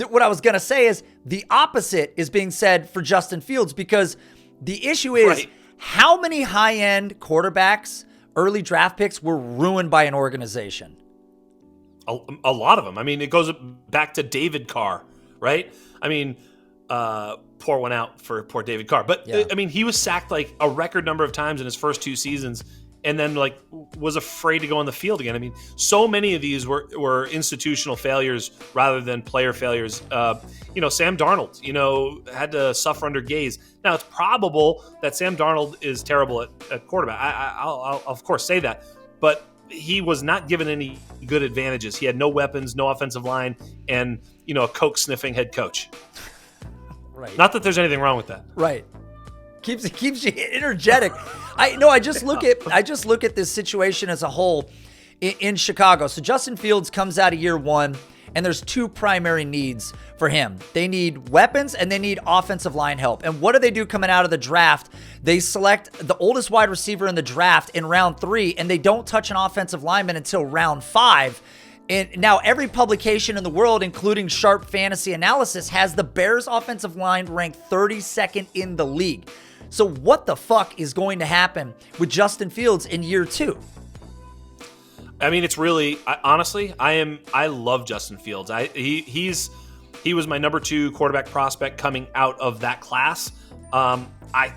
what I was going to say is the opposite is being said for Justin Fields, because the issue is how many high-end quarterbacks, early draft picks were ruined by an organization? A lot of them. I mean, it goes back to David Carr, right? I mean, pour one out for poor David Carr. But, I mean, he was sacked like a record number of times in his first 2 seasons and then like was afraid to go on the field again. I mean, so many of these were institutional failures rather than player failures. Sam Darnold, had to suffer under Gaze. Now, it's probable that Sam Darnold is terrible at quarterback. I'll of course say that. But he was not given any good advantages. He had no weapons, no offensive line, and, a coke-sniffing head coach. Right. Not that there's anything wrong with that. Right. Keeps you energetic. I just look at this situation as a whole in Chicago. So Justin Fields comes out of year 1, and there's 2 primary needs for him. They need weapons and they need offensive line help. And what do they do coming out of the draft? They select the oldest wide receiver in the draft in round 3, and they don't touch an offensive lineman until round 5. And now every publication in the world, including Sharp Fantasy Analysis, has the Bears offensive line ranked 32nd in the league. So what the fuck is going to happen with Justin Fields in year 2? I mean, it's really, honestly, I love Justin Fields. He was my number 2 quarterback prospect coming out of that class. I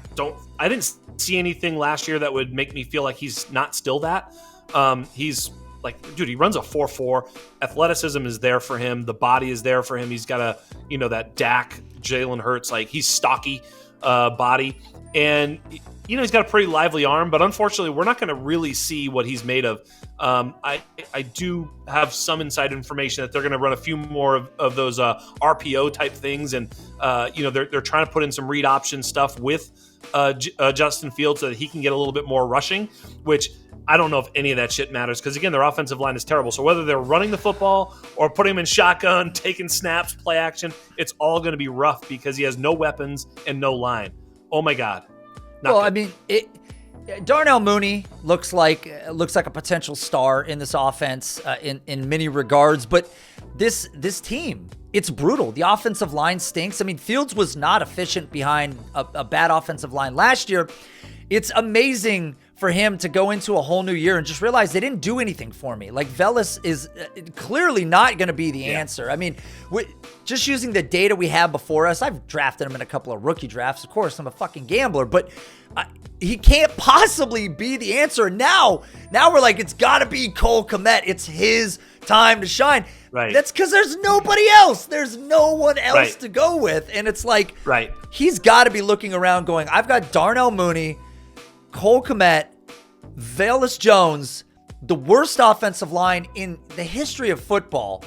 didn't see anything last year that would make me feel like he's not still that. He's like, dude, he runs a 4.4. Athleticism is there for him. The body is there for him. He's got that Dak, Jalen Hurts, like he's stocky body. And, he's got a pretty lively arm, but unfortunately we're not going to really see what he's made of. I do have some inside information that they're going to run a few more of those RPO type things. And, they're trying to put in some read option stuff with Justin Fields so that he can get a little bit more rushing, which I don't know if any of that shit matters because, again, their offensive line is terrible. So whether they're running the football or putting him in shotgun, taking snaps, play action, it's all going to be rough because he has no weapons and no line. Oh, my God. I mean, Darnell Mooney looks like a potential star in this offense in many regards, but this team, it's brutal. The offensive line stinks. I mean, Fields was not efficient behind a bad offensive line last year. It's amazing for him to go into a whole new year and just realize they didn't do anything for me. Like, Velus is clearly not going to be the answer. I mean, just using the data we have before us, I've drafted him in a couple of rookie drafts. Of course, I'm a fucking gambler, but he can't possibly be the answer. Now we're like, it's got to be Cole Kmet. It's his time to shine. Right. That's because there's nobody else. There's no one else to go with. And it's like, he's got to be looking around going, I've got Darnell Mooney, Cole Kmet, Velus Jones, the worst offensive line in the history of football.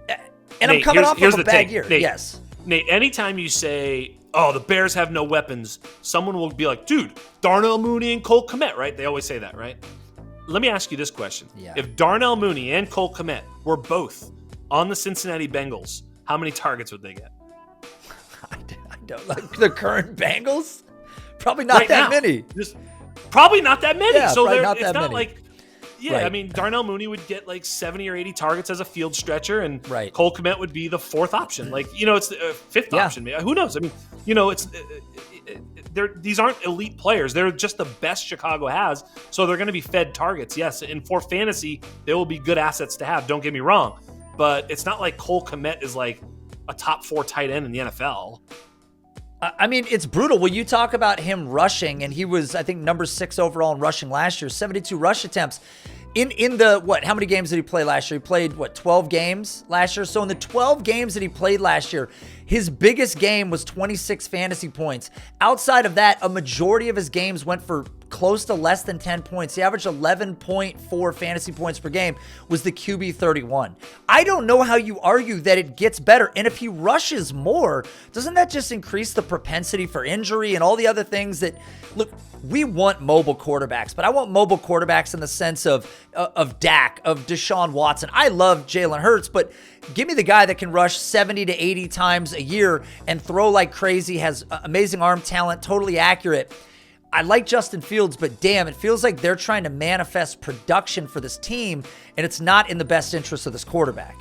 And Nate, I'm coming off of a bad year. Nate, yes. Nate, anytime you say, oh, the Bears have no weapons, someone will be like, dude, Darnell Mooney and Cole Kmet, right? They always say that, right? Let me ask you this question. Yeah. If Darnell Mooney and Cole Kmet were both on the Cincinnati Bengals, how many targets would they get? I don't like the current Bengals. Probably not that many. Probably not that many. Yeah, so not it's that not many. like, I mean, Darnell Mooney would get like 70 or 80 targets as a field stretcher, and Cole Kmet would be the 4th option. Like, it's the 5th option. Who knows? I mean, these aren't elite players. They're just the best Chicago has, so they're going to be fed targets. Yes, and for fantasy, they will be good assets to have. Don't get me wrong, but it's not like Cole Kmet is like a top 4 tight end in the NFL. I mean, it's brutal. When you talk about him rushing, and he was, I think, number 6 overall in rushing last year, 72 rush attempts. In the, how many games did he play last year? He played, 12 games last year? So in the 12 games that he played last year, his biggest game was 26 fantasy points. Outside of that, a majority of his games went for close to less than 10 points. He averaged 11.4 fantasy points per game, was the QB 31. I don't know how you argue that it gets better. And if he rushes more, doesn't that just increase the propensity for injury and all the other things that, look, we want mobile quarterbacks, but I want mobile quarterbacks in the sense of Dak, of Deshaun Watson. I love Jalen Hurts, but give me the guy that can rush 70 to 80 times a year and throw like crazy, has amazing arm talent, totally accurate. I like Justin Fields, but damn, it feels like they're trying to manifest production for this team, and it's not in the best interest of this quarterback.